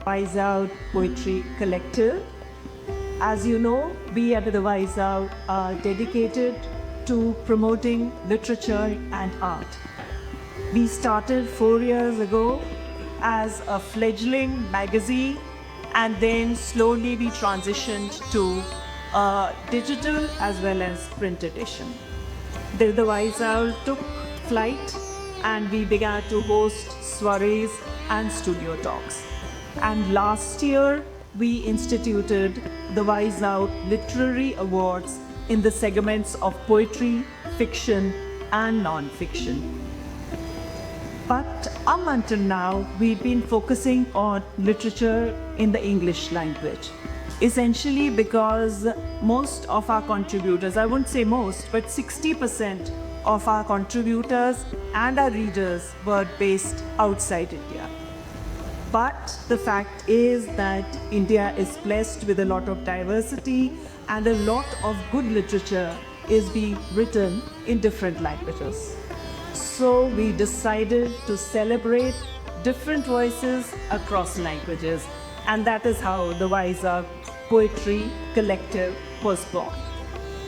Wise Out Poetry Collective. As you know, we at the Wise Out are dedicated to promoting literature and art. We started 4 years ago as a fledgling magazine, and then slowly we transitioned to a digital as well as print edition. The Wise Owl took flight and we began to host soirees and studio talks. And last year, we instituted the Wise Out Literary Awards in the segments of poetry, fiction, and non-fiction. But up until now, we've been focusing on literature in the English language. Essentially because most of our contributors, I wouldn't say most, but 60% of our contributors and our readers were based outside India. But the fact is that India is blessed with a lot of diversity and a lot of good literature is being written in different languages. So we decided to celebrate different voices across languages, and that is how the Wise Out Poetry Collective was born.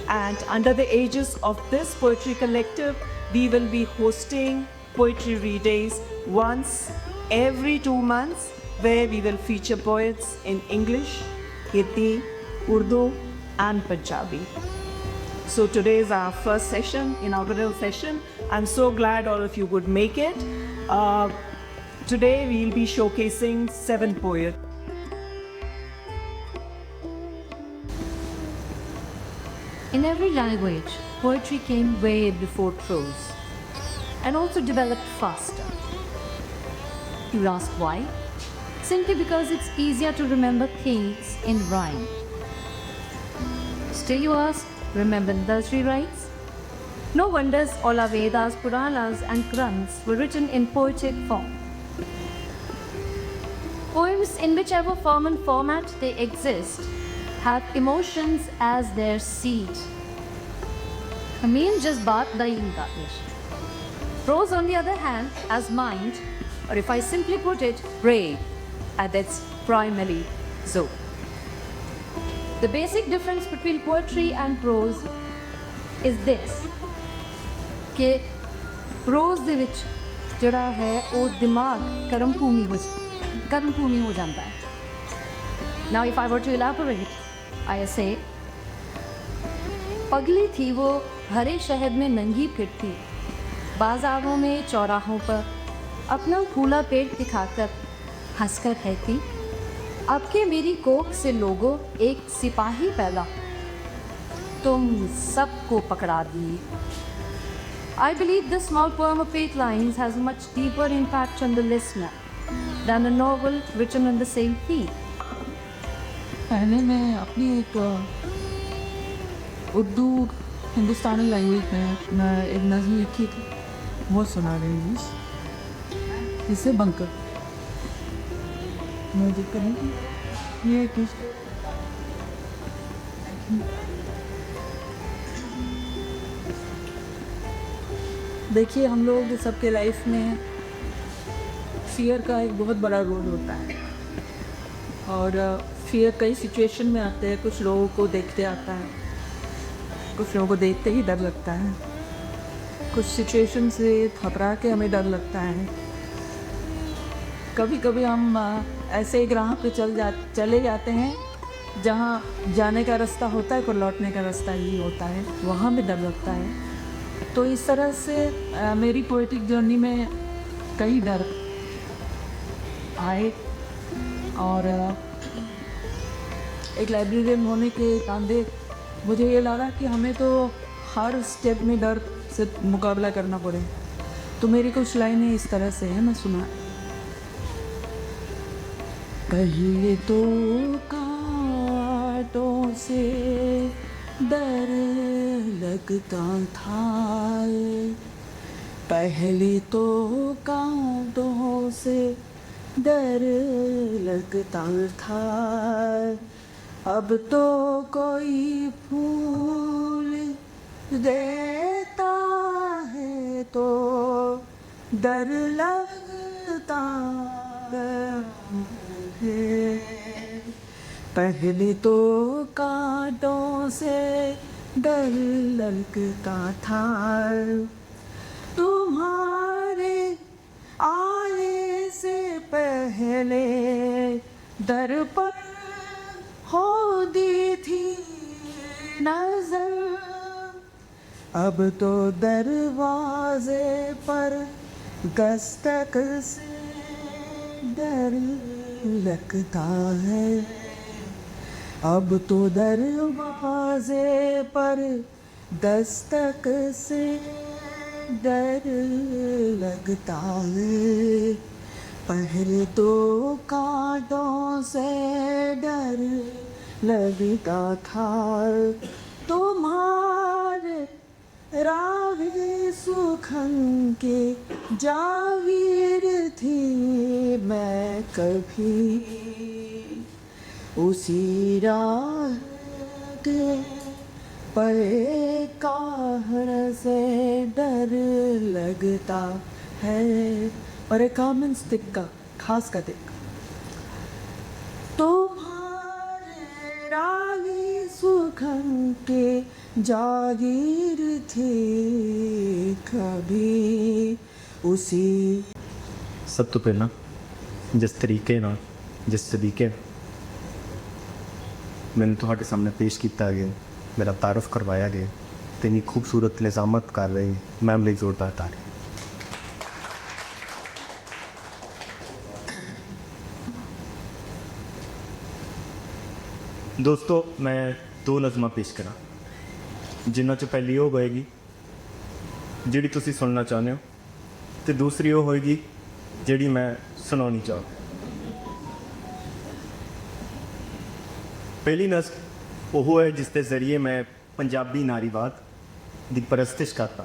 And under the aegis of this poetry collective, we will be hosting poetry readings once every 2 months, where we will feature poets in English, Hindi, Urdu, and Punjabi. So today is our first session, inaugural session. I'm so glad all of you would make it. Today we'll be showcasing 7 poets. In every language, poetry came way before prose and also developed faster. You ask why? Simply because it's easier to remember things in rhyme. Still you ask, remember nursery rhymes? No wonders all our Vedas, Puranas and Granths were written in poetic form. Poems, in whichever form and format they exist, have emotions as their seed. Amin just baat dahin gaatish. Prose, on the other hand, as mind, or if I simply put it, brain, at its primary zone. The basic difference between poetry and prose is this, कि prose ਦੇ ਵਿੱਚ ਜਿਹੜਾ ਹੈ ਉਹ ਦਿਮਾਗ ਕਰਮ ਭੂਮੀ ਹੋ ਜਾਂਦਾ ਹੈ. Now if I were to elaborate, I say, पगली थी वो हरे शहर में नंगी फिरती, बाजारों में चौराहों पर अपना फूला पेट दिखाकर हंसकर कहती, अब के मेरी कोख से लोगों एक सिपाही पैदा, तुम सबको पकड़ा दी. I believe this small poem of 8 lines has a much deeper impact on the listener than a novel written on the same theme. पहले मैं अपनी एक उर्दू हिंदुस्तानी लैंग्वेज में मैं एक नज़्म लिखी थी, वो सुना रही हूँ. इससे बंकर मुझे करेंगे ये किस देखिए, हम लोग सबके लाइफ में फियर का एक बहुत बड़ा रोल होता है और फियर कई सिचुएशन में आते हैं. कुछ लोगों को देखते आता है, कुछ लोगों को देखते ही डर लगता है, कुछ सिचुएशन से घबरा के हमें डर लगता है. कभी कभी हम ऐसे एक राह पे चले जाते हैं जहाँ जाने का रास्ता होता है पर लौटने का रास्ता ही होता है, वहाँ भी डर लगता है. तो इस तरह से मेरी पोएटिक जर्नी में कई डर आए और एक लाइब्रेरियन होने के नाते मुझे ये लगा कि हमें तो हर स्टेप में डर से मुकाबला करना पड़े. तो मेरी कुछ लाइनें इस तरह से हैं, मैं सुना. पहले तो कांटों से डर लगता था, पहले तो कांटों से डर लगता था, अब तो कोई फूल देता है तो डर लगता है। पहले तो कांटों से डर लगता था, तुम्हारे आने से पहले दर पर होती थी नजर, अब तो दरवाजे पर दस्तक से डर लगता है। अब तो दरवाजे पर दस्तक से डर लगता है। पहले तो कांटों से डर लगता था, तुम्हारे राहे सुखन के जागीर थी मैं कभी, उसी राह के पे कहर से डर लगता है। और एक कॉमन स्टिक का खास का टिक, तुम्हारे राही सुखन के जागीर थे कभी, उसी सब तो पहला जिस तरीके ਨਾਲ जिस सलीके मैंने ਤੁਹਾਡੇ सामने पेश किया गया, मेरा तारफ़ करवाया गया, इतनी खूबसूरत निज़ामत कर रही मैम ਲਈ जोरदार तारीफ। दोस्तों मैं दो नज़मां पेश करा, जिन्हों चो पहली वो होएगी जिहड़ी तुसी सुनना चाहते हो, तो दूसरी वो होएगी जिहड़ी मैं सुनानी चाह। पहली नज़म वो है जिसके ज़रिए मैं पंजाबी नारीवाद की परस्तिश करता,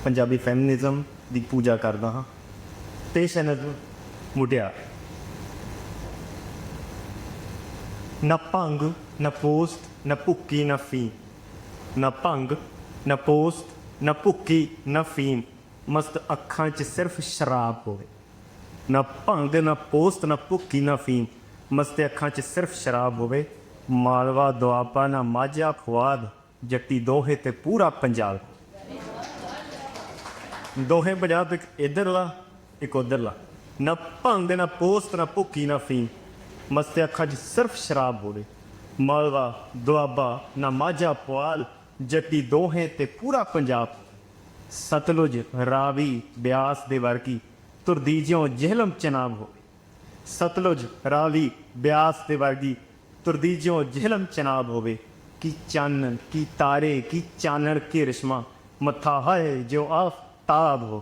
पंजाबी फैमिनिज़म की पूजा करता हाँ। पेश है नज़म मुटियार। न भंग न पोस्ट न भुक्की न फीम, न भंग न पोस्ट न भुक्की न फीम, मस्त अखां च सिर्फ शराब होवे। न भंग न पोस्ट न भुक्की न फीम, मस्त अखां च सिर्फ शराब होवे। मालवा दुआबा न माझा खुआद, जट्टी दोहे ते पूरा पंजाब। दोहे पंजाब एक इधरला एक उधरला। न भंग न पोस्ट न भुक्की न फीम, मस्त अखां च सिर्फ शराब होवे। मालवा दुआबा न माझा पुआल, जट्टी दोहे ते पूरा पंजाब। सतलुज रावी ब्यास दे वर्गी, तुरदी ज्यों जहलम चनाब हो। सतलुज रावी ब्यास दे वर्गी, तुरदी ज्यों जहलम चनाब होवे। की चानन की तारे की चानन के रिश्मा, मथा है जो आफ्ताब हो।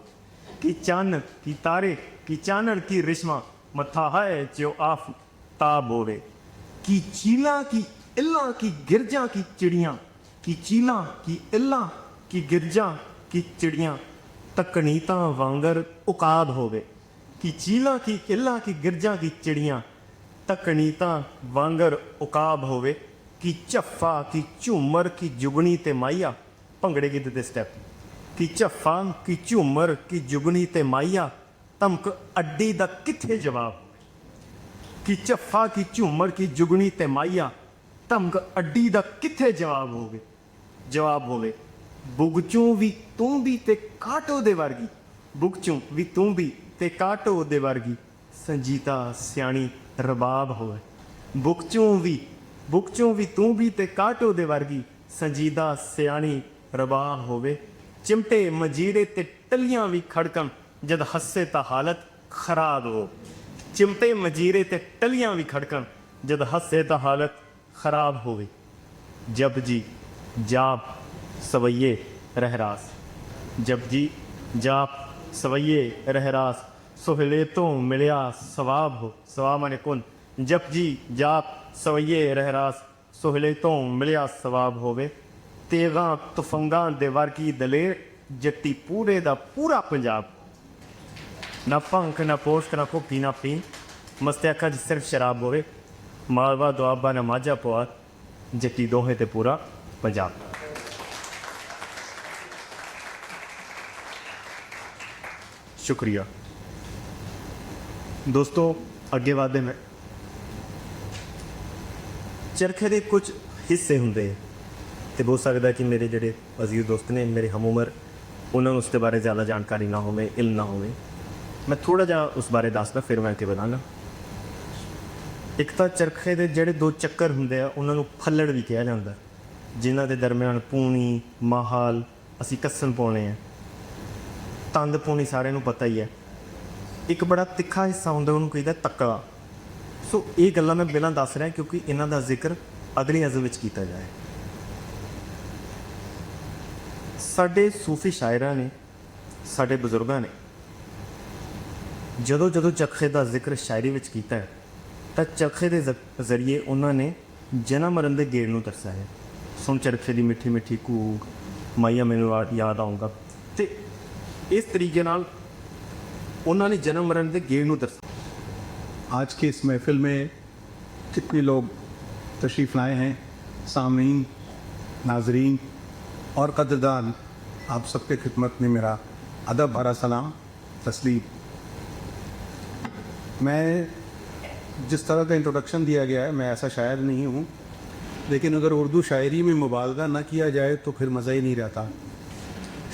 की चानन की तारे की चानन की रिश्मा, मथा है जो आफ्ताब होवे। की चीला की इल्ला की गिरजा की चिड़ियाँ, की चीला की इल्ला की गिरजा की चिड़ियाँ, तकनीता वांगर उकाब होवे। की चीला की इल्ला की गिरजा की चिड़ियाँ, तकनीता वांगर उकाब होवे। की झफ्फा की झूमर की जुगनी ते माइया, भंगड़े गीत दे स्टैप। की झफ्फा की झूमर की जुगनी ते माइया, धमक अड्डी दा किथे जवाब। की झफ्फा की झूमर की जुगनी ते माइया, धमक अड्डी दा किथे जवाब होवे। जवाब होवे बुगचों भी तू भी ते काटो दे वर्गी, बुगचों भी तू भी ते काटो दे वर्गी, संजीता सियाणी रबाब होवे। बुगचों भी तू भी ते काटो दे वर्गी, संजीदा सियाणी रबाब होवे। चिमटे मजीरे ते टलियां भी खड़कन, जद हस्से ता हालत खराब हो। चिमटे मजीरे ते टलियां भी खड़कन, जद हस्से ता हालत खराब होवे। जब जी जाप सवैये रहरास, जब जी जाप सवैये रहरास, सोहले तो मिलिया सवाब हो। सवाब माने कुन। जब जी जाप सवैये रहरास, सोहले तो मिलिया सवाब होवे। तेगा तुफंगा दे वर्गी दलेर, जट्टी पूरे दा पूरा पंजाब। ना भंक ना पोस्ट ना भुक्की ना पीन, मस्ते अखा च सिर्फ शराब होवे। मालवा दुआबा ना माझा पुआर, जट्टी दोहे ते पूरा पंजाब। शुक्रिया। ਦੋਸਤੋ ਅੱਗੇ ਵਧਦੇ ਮੈਂ ਚਰਖੇ ਦੇ ਕੁਝ ਹਿੱਸੇ ਹੁੰਦੇ ਆ ਤੇ ਹੋ ਸਕਦਾ ਕਿ ਮੇਰੇ ਜਿਹੜੇ ਅਜ਼ੀਜ਼ ਦੋਸਤ ਨੇ ਮੇਰੇ ਹਮ ਉਮਰ ਉਹਨਾਂ ਨੂੰ ਉਸ ਦੇ ਬਾਰੇ ਜ਼ਿਆਦਾ ਜਾਣਕਾਰੀ ਨਾ ਹੋਵੇ, ਇਲਮ ਨਾ ਹੋਵੇ। ਮੈਂ ਥੋੜ੍ਹਾ ਜਿਹਾ ਉਸ ਬਾਰੇ ਦੱਸਦਾ ਫਿਰ ਮੈਂ ਅੱਗੇ ਵਧਾਂਗਾ। ਇੱਕ ਤਾਂ ਚਰਖੇ ਦੇ ਜਿਹੜੇ ਦੋ ਚੱਕਰ ਹੁੰਦੇ ਆ ਉਹਨਾਂ ਨੂੰ ਫੱਲੜ ਵੀ ਕਿਹਾ ਜਾਂਦਾ, ਜਿਨ੍ਹਾਂ ਦੇ ਦਰਮਿਆਨ ਪੂਣੀ ਮਾਹਲ ਅਸੀਂ ਕੱਸਣ ਪਾਉਣੇ ਆ। ਤੰਦ ਪੂਣੀ ਸਾਰਿਆਂ ਨੂੰ ਪਤਾ ਹੀ ਹੈ। ਇੱਕ ਬੜਾ ਤਿੱਖਾ ਹਿੱਸਾ ਹੁੰਦਾ ਉਹਨੂੰ ਕਹਿੰਦਾ ਤੱਕਾ। ਸੋ ਇਹ ਗੱਲਾਂ ਮੈਂ ਬਿਨਾਂ ਦੱਸ ਰਿਹਾ ਕਿਉਂਕਿ ਇਹਨਾਂ ਦਾ ਜ਼ਿਕਰ ਅਗਲੀ ਅਜ਼ਲ ਵਿੱਚ ਕੀਤਾ ਜਾਏ। ਸਾਡੇ ਸੂਫੀ ਸ਼ਾਇਰਾਂ ਨੇ, ਸਾਡੇ ਬਜ਼ੁਰਗਾਂ ਨੇ ਜਦੋਂ ਜਦੋਂ ਚਰਖੇ ਦਾ ਜ਼ਿਕਰ ਸ਼ਾਇਰੀ ਵਿੱਚ ਕੀਤਾ ਹੈ ਤਾਂ ਚਰਖੇ ਦੇ ਜ਼ਰੀਏ ਉਹਨਾਂ ਨੇ ਜਨਮ ਮਰਨ ਦੇ ਗੇੜ ਨੂੰ ਦਰਸਾਇਆ। ਸੁਣ ਚਰਖੇ ਦੀ ਮਿੱਠੀ ਮਿੱਠੀ ਕੂਕ, ਮਾਈਆ ਮੈਨੂੰ ਯਾਦ ਆਊਂਗਾ। ਤੇ ਇਸ ਤਰੀਕੇ ਨਾਲ उन्होंने जन्म मरण के गेड़ नूं दर्शाया। आज की इस महफ़िल में कितने लोग तशरीफ़ लाए हैं, सामीन, नाजरीन और कदरदान, आप सबके खिदमत में मेरा अदब भरा सलाम तस्लीम। मैं जिस तरह का इंट्रोडक्शन दिया गया है, मैं ऐसा शायर नहीं हूँ, लेकिन अगर उर्दू शायरी में मुबालगा ना किया जाए तो फिर मज़ा ही नहीं रहता।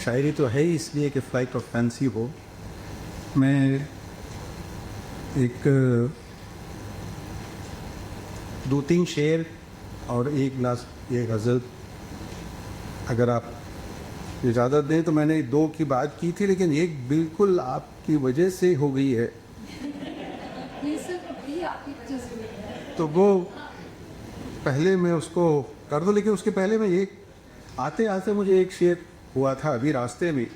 शायरी तो है ही इसलिए कि फ्लाइट ऑफ फैंसी हो। मैं एक 2-3 शेर और एक गज़ल, अगर आप इजाज़त दें तो मैंने 2 की बात की थी, लेकिन एक बिल्कुल आपकी वजह से हो गई है, तो वो पहले मैं उसको कर दूं। लेकिन उसके पहले मैं एक आते आते मुझे एक शेर हुआ था अभी रास्ते में।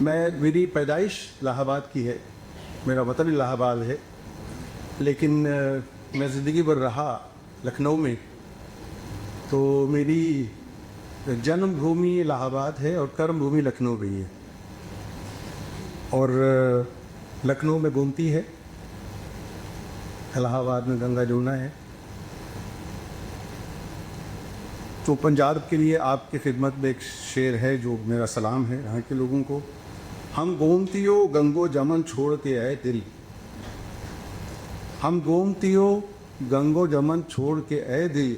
मेरी पैदाइश इलाहाबाद की है, मेरा वतन इलाहाबाद है, लेकिन मैं ज़िंदगी भर रहा लखनऊ में, तो मेरी जन्मभूमि इलाहाबाद है और कर्मभूमि लखनऊ भी है। और लखनऊ में गोमती है, इलाहाबाद में गंगा जमुना है। तो पंजाब के लिए आपकी खिदमत में एक शेर है जो मेरा सलाम है यहाँ के लोगों को। हम गोमतियों गंगो जमन छोड़ के आए दिल, हम गोमतियों गंगो जमन छोड़ के आए दिल,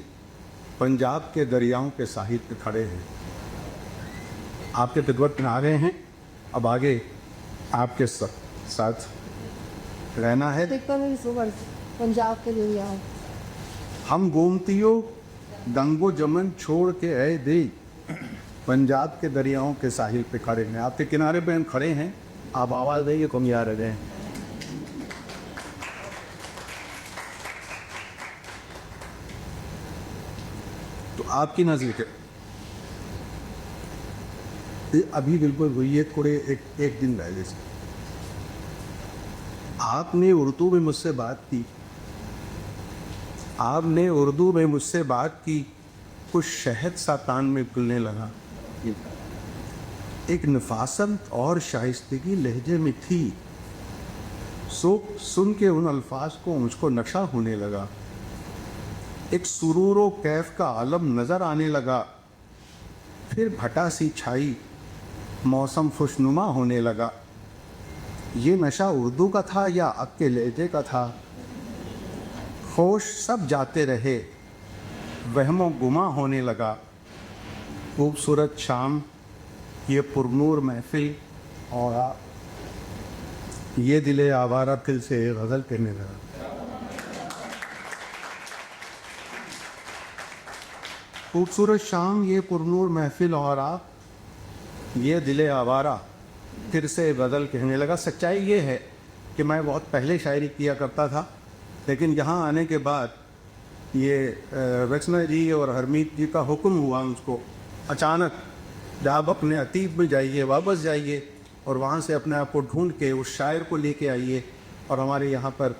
पंजाब के दरियाओं के साहिल पे खड़े हैं। आपके खिदमत में आ गए हैं, अब आगे आपके साथ रहना है। पंजाब के लिए हम गोमतियों गंगो जमन छोड़ के आए दिल, पंजाब के दरियाओं के साहिल पे खड़े हैं। आपके किनारे पे हम खड़े हैं, आप आवाज़ देंगे कम यार रह गए। तो आपकी नज़र अभी बिल्कुल हुई है, थोड़े एक दिन पहले से आपने उर्दू में मुझसे बात की, आपने उर्दू में मुझसे बात की, कुछ शहद सा तान में खुलने लगा। एक नफासत और शाइस्तगी लहजे में थी, सो सुन के उन अल्फाज को मुझको नशा होने लगा। एक सुरूर व कैफ का आलम नज़र आने लगा, फिर भटा सी छाई, मौसम खुशनुमा होने लगा। ये नशा उर्दू का था या आपके लहजे का था, होश सब जाते रहे, वहमो गुमा होने लगा। खूबसूरत शाम, ये पुरनूर महफिल, और ये दिले आवारा फिर से गज़ल करने लगा। खूबसूरत शाम, ये पुरनूर महफिल, और ये दिले आवारा फिर से गज़ल कहने लगा। सच्चाई ये है कि मैं बहुत पहले शायरी किया करता था, लेकिन यहाँ आने के बाद ये रचना जी और हरमीत जी का हुक्म हुआ मुझको अचानक, आप अपने अतीत में जाइए, वापस जाइए और वहाँ से अपने आप को ढूंढ के उस शायर को लेके आइए और हमारे यहाँ पर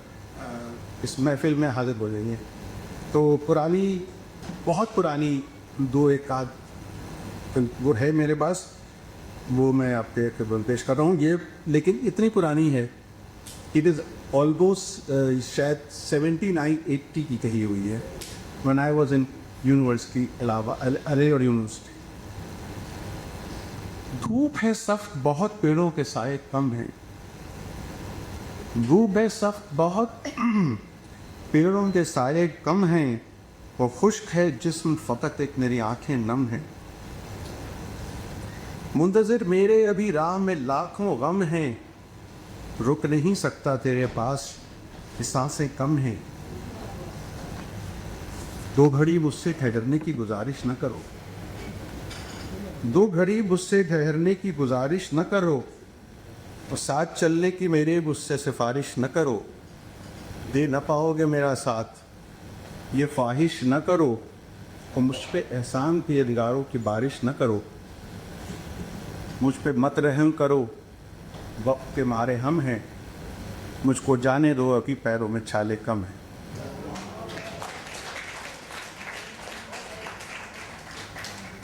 इस महफिल में हाजिर हो जाइए। तो पुरानी, बहुत पुरानी 2-1 आध वो है मेरे पास, वो मैं आपके खिदमत पेश कर रहा हूँ। ये लेकिन इतनी पुरानी है, इट इज़ ऑलमोस्ट शायद 79-80 की कही हुई है, when I was in university Aligarh university. धूप है सख्त, बहुत पेड़ों के साए कम हैं, वो बेसख्त बहुत पेड़ों के साए कम हैं, वो खुश्क है जिस्म फ़कत एक मेरी आंखें नम हैं। मुंतज़िर मेरे अभी राह में लाखों गम हैं, रुक नहीं सकता तेरे पास सांसें कम हैं। दो घड़ी मुझसे ठहरने की गुजारिश न करो, दो घड़ी मुझसे ठहरने की गुजारिश न करो, और साथ चलने की मेरे मुझसे सिफारिश न करो। दे न पाओगे मेरा साथ ये ख्वाहिश न करो, और मुझ पे एहसान के यदगारों की बारिश न करो। मुझ पे मत रहम करो, वक्त के मारे हम हैं, मुझको जाने दो अभी पैरों में छाले कम हैं।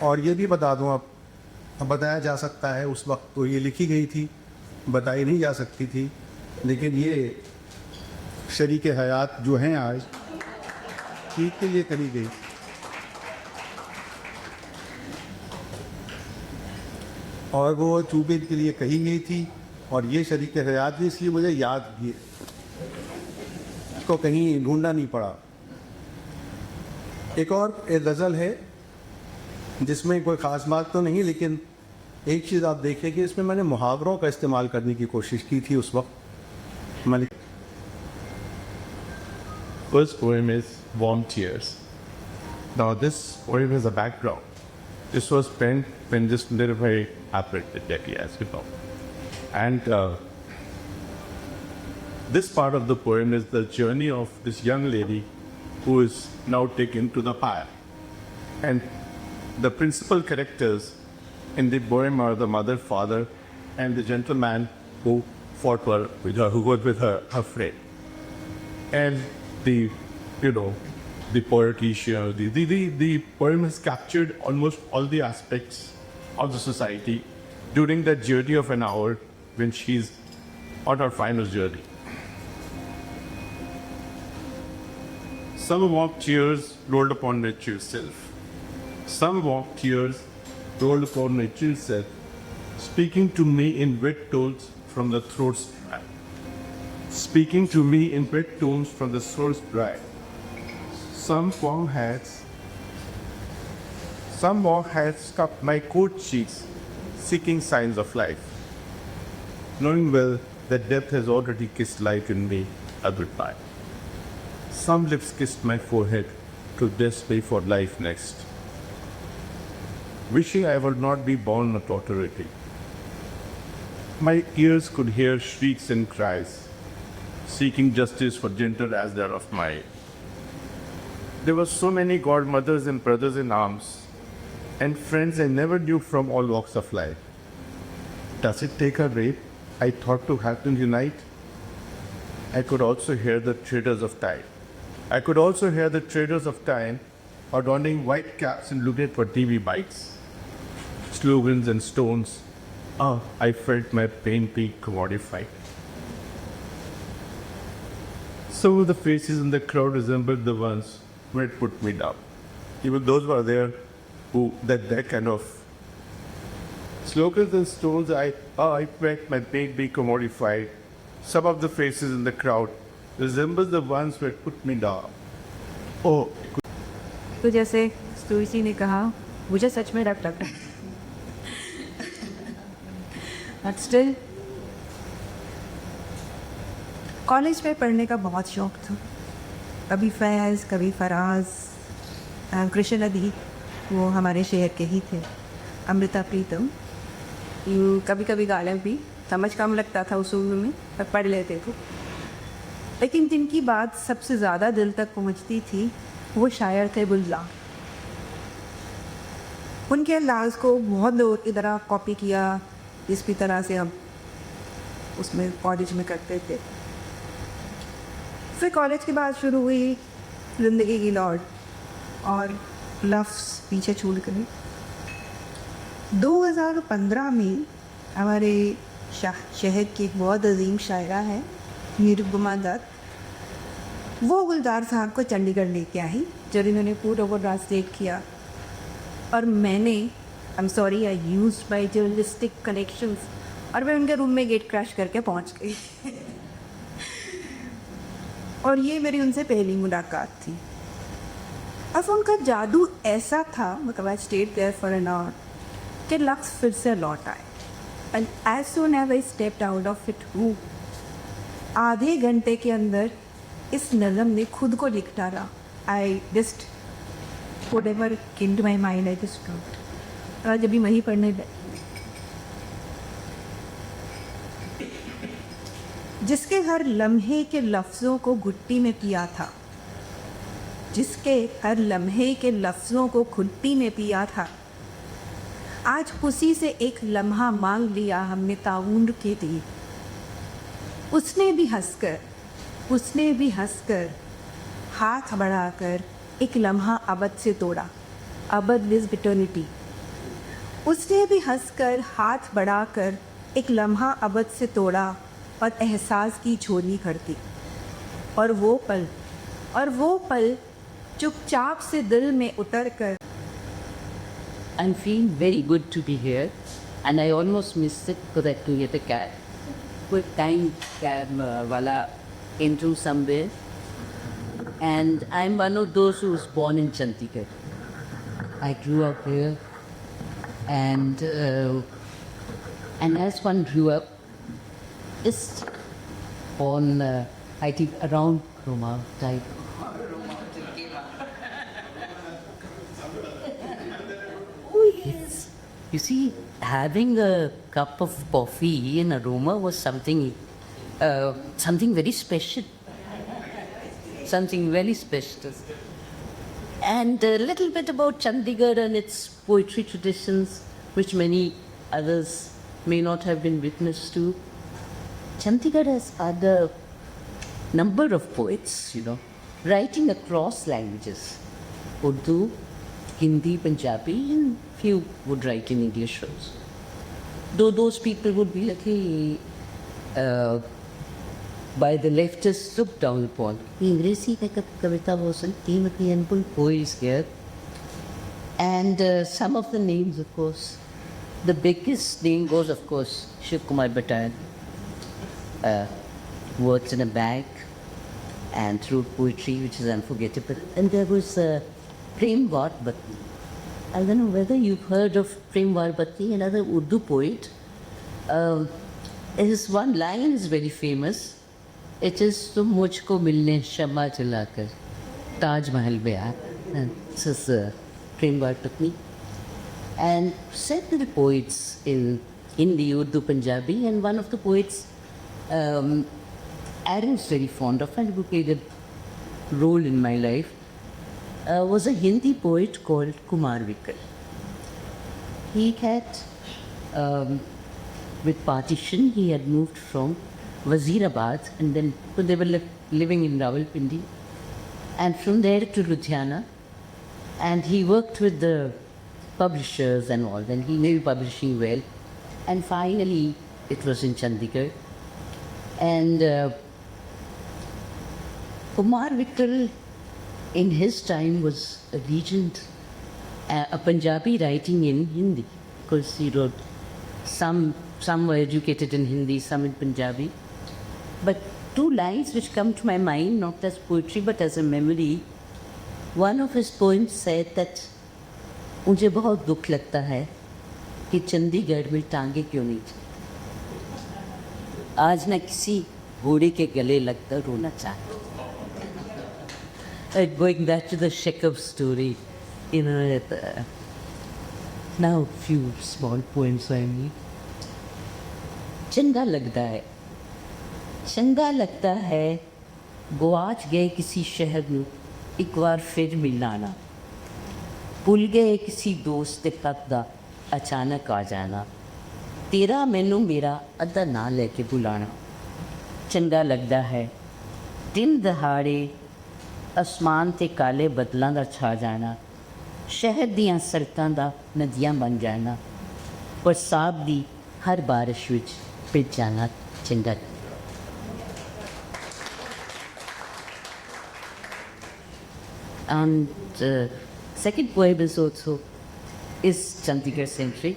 और ये भी बता दूं, अब बताया जा सकता है, उस वक्त तो ये लिखी गई थी, बताई नहीं जा सकती थी, लेकिन ये शरीक हयात जो हैं आज ठीक के लिए करी गई। और वो चूबेद के लिए कही गई थी, और ये शरीक हयात भी इसलिए मुझे याद भी इसको कहीं ढूंढना नहीं पड़ा। एक और एक गज़ल है जिसमें कोई ख़ास बात तो नहीं, लेकिन एक चीज़ आप देखें कि इसमें मैंने मुहावरों का इस्तेमाल करने की कोशिश की थी उस वक्त। मैंने First poem is Warm Tears. Now this poem is a background. This was penned when this little very happened in Delhi, as you know. And this part of the poem is the journey of this young lady who is now taken to the fire. And the principal characters in the poem are the mother, father, and the gentleman who fought with her, who was with her friend. And the poetry, the poem has captured almost all the aspects of the society during that journey of an hour when she's on her final journey. Some warm tears rolled upon nature's self. Some warm tears rolled upon nature's self, speaking to me in wet tones from the throat's dry. Speaking to me in wet tones from the throat's dry. Some warm hands cupped my cold cheeks, seeking signs of life, knowing well that death has already kissed life in me a goodbye. Some lips kissed my forehead to bless me for life next, wishing I would not be born a authority. My ears could hear shrieks and cries, seeking justice for gentle as they are of mine. There were so many godmothers and brothers in arms, and friends I never knew from all walks of life. Does it take a rape I thought to help them unite? I could also hear the traders of time. I could also hear the traders of time adorning white caps and looking for TV bikes, slogans and stones. I felt my pain being commodified. Some of the faces in the crowd resembled the ones who had put me down. Even those were there who that kind of slogans and stones. I felt my pain being commodified. Some of the faces in the crowd resembled the ones who had put me down. Oh, तो जैसे स्तुति ने कहा, मुझे सच में डर लग रहा है। But still, कॉलेज में पढ़ने का बहुत शौक़ था। कभी फैज़, कभी फराज, कृष्ण नदी, वो हमारे शहर के ही थे, अमृता प्रीतम। कभी कभी गालियाँ भी, समझ कम लगता था उस उम्र में, पर पढ़ लेते थे। लेकिन जिनकी बात सबसे ज़्यादा दिल तक पहुँचती थी वो शायर थे बुल्ला। उनके अंदाज़ को बहुत लोग की तरह कॉपी किया, जिस भी तरह से हम उसमें कॉलेज में करते थे। फिर कॉलेज के बाद शुरू हुई ज़िंदगी की दौड़ और लफ्ज़ पीछे छूट गए। 2015 में हमारे शहर की एक बहुत अजीम शायरा है निरुपमा दत्त, वो गुलजार साहब को चंडीगढ़ लेके आई जब इन्होंने पूरा वो ट्रांसलेट किया। और मैंने I am sorry I use my journalistic connections और मैं उनके रूम में गेट क्रैश करके पहुंच गई। और ये मेरी उनसे पहली मुलाकात थी। अब उनका जादू ऐसा था, मतलब I stayed there for an hour, कि लक्स फिर से लौट आए। And as soon as I stepped out of it room, आधे घंटे के अंदर इस नज़म ने खुद को लिख डाला। I just whatever came to my mind, I just wrote. आज अभी वही पढ़ने बैठी, जिसके हर लम्हे के लफ्ज़ों को घुट्टी में पिया था, जिसके हर लम्हे के लफ्ज़ों को घुट्टी में पिया था, आज उसी से एक लम्हा मांग लिया हमने ताउन के लिए। उसने भी हंसकर हाथ बढ़ाकर एक लम्हा अबद से तोड़ा। अबद इज इटर्निटी। उसने भी हंसकर हाथ बढ़ाकर एक लम्हा अबद से तोड़ा और एहसास की झोली करती। और वो पल चुपचाप से दिल में उतर कर। I'm feeling very good to be here, and I almost missed it because I had to get a cab. Quick time cab wala came through somewhere, and I'm one of those who was born in Chandigarh. I grew up here, and as one grew up, just on I think around Roma type. Yes. You see, having a cup of coffee in Aroma was something very special. Something very special. And a little bit about Chandigarh and its poetry traditions, which many others may not have been witness to. Chandigarh has had a number of poets, writing across languages. Urdu, Hindi, Punjabi, and few would write in English also. Though those people would be by the leftists looked down upon. English Kavita wasn't Timothy and poets here. And some of the names, of course. The biggest name was, of course, Shiv Kumar Bhattacharyya. Words in a Bag and through poetry, which is unforgettable. And there was Prem Bhatti. I don't know whether you've heard of Prem Bhatti, another Urdu poet. His one line is very famous. It is तुम मुझको मिलने शम्मा जलाकर ताज महल में आ. This is Prem Bhatti. And several poets in Hindi, Urdu, Punjabi, and one of the poets Aaron's very fond of and who played a role in my life was a Hindi poet called Kumar Vikal. He had, with partition, he had moved from Wazirabad and then they were living in Rawalpindi, and from there to Ludhiana, and he worked with the publishers and all, and he knew publishing well, and finally it was in Chandigarh. And Kumar Vikal in his time was a legend, a Punjabi writing in Hindi, because he wrote, some were educated in Hindi, some in Punjabi. But two lines which come to my mind, not as poetry but as a memory. One of his poems said that मुझे बहुत दुख लगता है कि चंडीगढ़ में टांगे क्यों नहीं चलती, आज न किसी घोड़े के गले लगता रोना चाहता. Going back to the Chekhov story, now a few small poems I mean. चंगा लगता है गुआच गए किसी शहर में एक बार फिर मिलाना, भुल गए किसी दोस्त कदा अचानक आ जाना, तेरा मैनू मेरा अद्धा ना लेके बुलाना. चंगा लगता है दिन दहाड़े आसमान ते काले बदलों का छा जाना, शहर दियां सड़कों का नदियां बन जाना, बरसात दी हर बारिश विच भिज जाना. चंगा. And second poem is Chandigarh centric.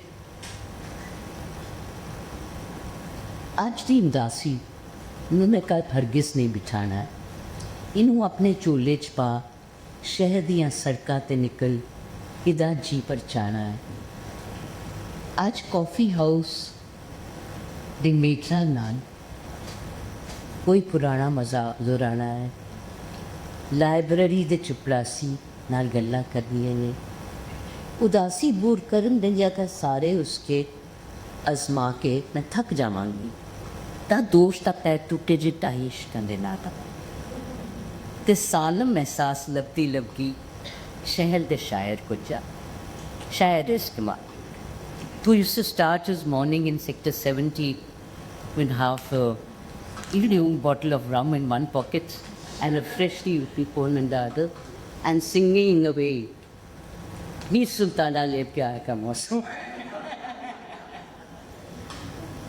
आज दी उदासी मैं कल हरगिज़ नहीं बिठाना है, ਇਹਨੂੰ ਆਪਣੇ ਝੋਲੇ 'ਚ ਪਾ, ਸ਼ਹਿਰ ਦੀਆਂ ਸੜਕਾਂ 'ਤੇ ਨਿਕਲ, ਇਹਦਾ ਜੀ ਪਰਚਾਣਾ ਹੈ। ਅੱਜ ਕੌਫੀ ਹਾਊਸ ਦੇ ਮੀਟਰਾਂ ਨਾਲ ਕੋਈ ਪੁਰਾਣਾ ਮਜ਼ਾ ਦੁਹਰਾਣਾ ਹੈ। ਲਾਇਬ੍ਰੇਰੀ ਦੇ ਚਪੜਾਸੀ ਨਾਲ ਗੱਲਾਂ ਕਰਨੀਆਂ ਨੇ। ਉਦਾਸੀ ਦੂਰ ਕਰਨ ਦੇ ਜਗ੍ਹਾ ਸਾਰੇ ਉਸਕੇ ਅਜ਼ਮਾ ਕੇ ਮੈਂ ਥੱਕ ਜਾਵਾਂਗੀ। ਤਾਂ ਦੋਸਤ ਦਾ ਪੈਰ ਟੁੱਟੇ ਜਿਹੇ ਢਾਈ ਇਸ਼ਕਾਂ ਦੇ ਨਾਂ ਦਾ ਤੇ ਸਾਲਮ ਅਹਿਸਾਸ ਲੱਭਦੀ ਲੱਭਦੀ ਸ਼ਹਿਰ ਦੇ ਸ਼ਾਇਰ ਕੋ ਜਾ। ਸ਼ਾਇਰ ਇਸਤੇਮਾਲ who used to start his morning in Sector 70 with half a evening bottle of rum in one pocket and a freshly UP phone in the other and singing away Ni Sultana Le Pyar Ka Mausam।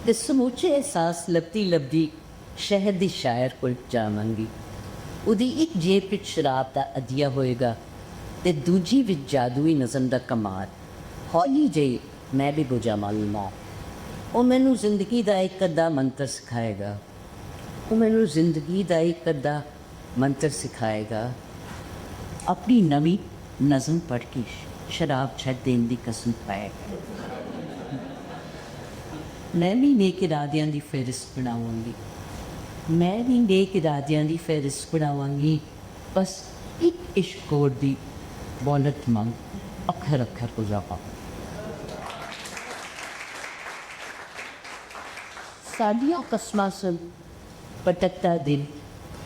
ਤੇ ਸਮੁੱਚੇ ਅਹਿਸਾਸ ਲੱਭਦੀ ਲੱਭਦੀ ਸ਼ਹਿਰ ਦੀ ਸ਼ਾਇਰ ਕੋਲ ਜਾਵਾਂਗੀ। ਉਹਦੀ ਇੱਕ ਜੇਬ ਵਿੱਚ ਸ਼ਰਾਬ ਦਾ ਅਧੀਆ ਹੋਏਗਾ ਤੇ ਦੂਜੀ ਵਿੱਚ ਜਾਦੂਈ ਨਜ਼ਮ ਦਾ ਕਮਾਲ। ਹੌਲੀ ਜਿਹੀ ਮੈਂ ਵੀ ਬੁਝਾ ਮਾਲੂਮਾ। ਉਹ ਮੈਨੂੰ ਜ਼ਿੰਦਗੀ ਦਾ ਇੱਕ ਅੱਧਾ ਮੰਤਰ ਸਿਖਾਏਗਾ। ਉਹ ਮੈਨੂੰ ਜ਼ਿੰਦਗੀ ਦਾ ਇੱਕ ਅੱਧਾ ਮੰਤਰ ਸਿਖਾਏਗਾ। ਆਪਣੀ ਨਵੀਂ ਨਜ਼ਮ ਪੜ੍ਹ ਕੇ ਸ਼ਰਾਬ ਛੱਡ ਦੇਣ ਦੀ ਕਸਮ ਪਾਏਗਾ। ਮੈਂ ਵੀ ਨੇਕ ਇਰਾਦਿਆਂ ਦੀ ਫਹਿਰਿਸਤ ਬਣਾਵਾਂਗੀ। ਮੈਂ ਵੀ ਨੇਕ ਇਰਾਦਿਆਂ ਦੀ ਫਹਿਰਿਸਤ ਬਣਾਵਾਂਗੀ। ਬਸ ਇੱਕ ਇਸ਼ਕ ਕੋਡ ਦੀ ਬੋਲਤ ਮੰਗ ਅੱਖਰ ਅੱਖਰ ਗੁਜ਼ਾਰਾ। ਸਾਡੀਆਂ ਕਸਮਾਂ ਸੁਣ ਭਟਕਦਾ ਦਿਲ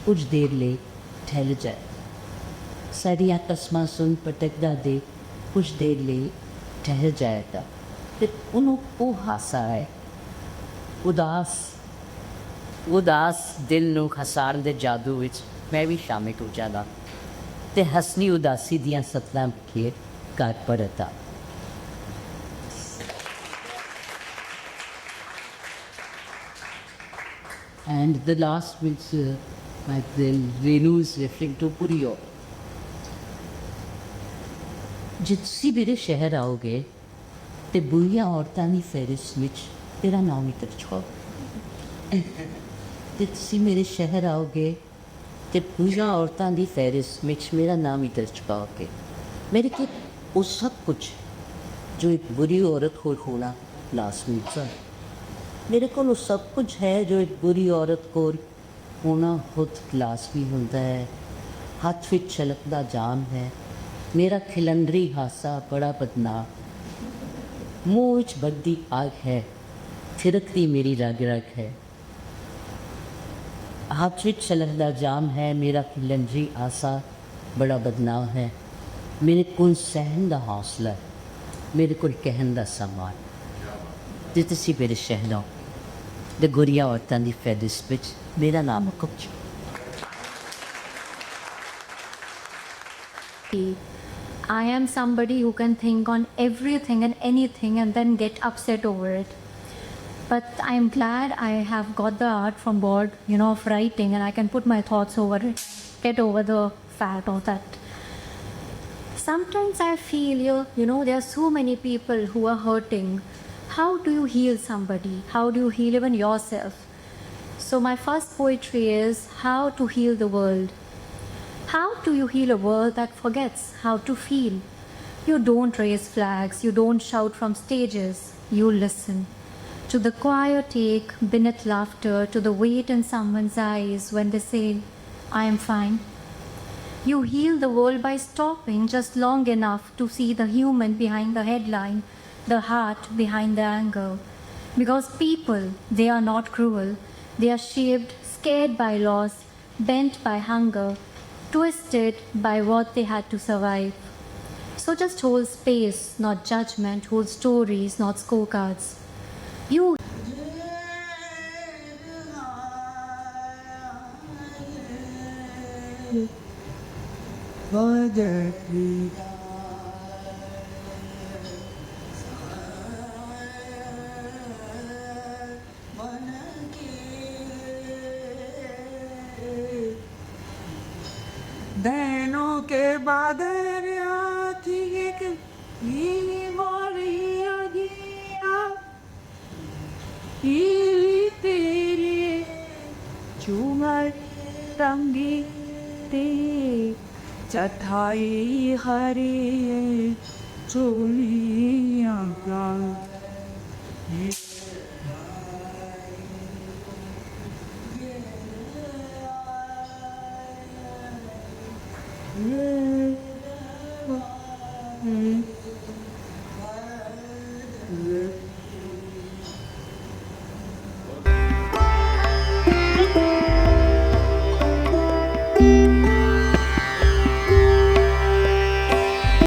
ਕੁਝ ਦੇਰ ਲਈ ਠਹਿਰ ਜਾਏ। ਸਾਡੀਆਂ ਕਸਮਾਂ ਸੁਣ ਭਟਕਦਾ ਦਿਲ ਕੁਝ ਦੇਰ ਲਈ ਠਹਿਰ ਜਾਏਗਾ ਤੇ ਉਹਨੂੰ ਉਹ ਹਾਸਾ ਹੈ। ਉਦਾਸ ਦਿਲ ਨੂੰ ਹਸਾਉਣ ਦੇ ਜਾਦੂ ਵਿੱਚ ਮੈਂ ਵੀ ਸ਼ਾਮਿਲ ਹੋ ਜਾਣਾ ਤੇ ਹਸਨੀ ਉਦਾਸੀ ਦੀਆਂ ਸਤਰਾਂ ਖੇਡ ਕਰ ਪਰਤਾ। And the last which my friend Renu is referring to Puriyo। ਜੇ ਤੁਸੀਂ ਮੇਰੇ ਸ਼ਹਿਰ ਆਓਗੇ ਤੇ ਬੁਰੀਆਂ ਔਰਤਾਂ ਦੀ ਫਹਿਰਿਸਤ ਵਿੱਚ ਤੇਰਾ ਨਾਮ ਹੀ ਦਰਜ ਹੋ। ਤੇ ਤੁਸੀਂ ਮੇਰੇ ਸ਼ਹਿਰ ਆਓਗੇ ਤੇ ਬੁਰੀਆਂ ਔਰਤਾਂ ਦੀ ਫਹਿਰਿਸਤ ਵਿੱਚ ਮੇਰਾ ਨਾਮ ਹੀ ਦਰਜ ਪਾਓਗੇ। ਮੇਰੇ ਕੋਲ ਉਹ ਸਭ ਕੁਛ ਜੋ ਇੱਕ ਬੁਰੀ ਔਰਤ ਕੋਲ ਹੋਣਾ ਲਾਜ਼ਮੀ ਹੈ। ਮੇਰੇ ਕੋਲ ਉਹ ਸਭ ਕੁਝ ਹੈ ਜੋ ਇੱਕ ਬੁਰੀ ਔਰਤ ਕੋਲ ਹੋਣਾ ਖੁਦ ਲਾਜ਼ਮੀ ਹੁੰਦਾ ਹੈ। ਹੱਥ ਵਿੱਚ ਛਲਕਦਾ ਜਾਮ ਹੈ। ਮੇਰਾ ਖਿਲੰਦਰੀ ਹਾਸਾ ਬੜਾ ਬਦਨਾਮ। ਮੂੰਹ ਵਿੱਚ ਵੱਗਦੀ ਆਗ ਹੈ। थिरकती मेरी रग रग है। हाथ विच छलकदा जाम है। मेरा खिलंजी आसा बड़ा बदनाम है। मेरे को सहन दा हौसला है। मेरे को कहन दा समान। जे तुसीं मेरे शहरों दे गुरिया औरतां दी फहरिस्त विच मेरा नाम कुछ। I am somebody who can think on everything and anything and then get upset over it. But I'm glad I have got the art from board, of writing, and I can put my thoughts over it, get over the fact of that. Sometimes I feel, there are so many people who are hurting. How do you heal somebody? How do you heal even yourself? So my first poetry is how to heal the world. How do you heal a world that forgets how to feel? You don't raise flags, you don't shout from stages, you listen. To the quiet take beneath laughter, to the weight in someone's eyes when they say, I am fine. You heal the world by stopping just long enough to see the human behind the headline, the heart behind the anger. Because people, they are not cruel. They are shaped, scared by loss, bent by hunger, twisted by what they had to survive. So just hold space, not judgment. Hold stories, not scorecards. You दैनों के बाद थी एक तेरे चुमर रंगी ते चठाई हरे चोलियां का ये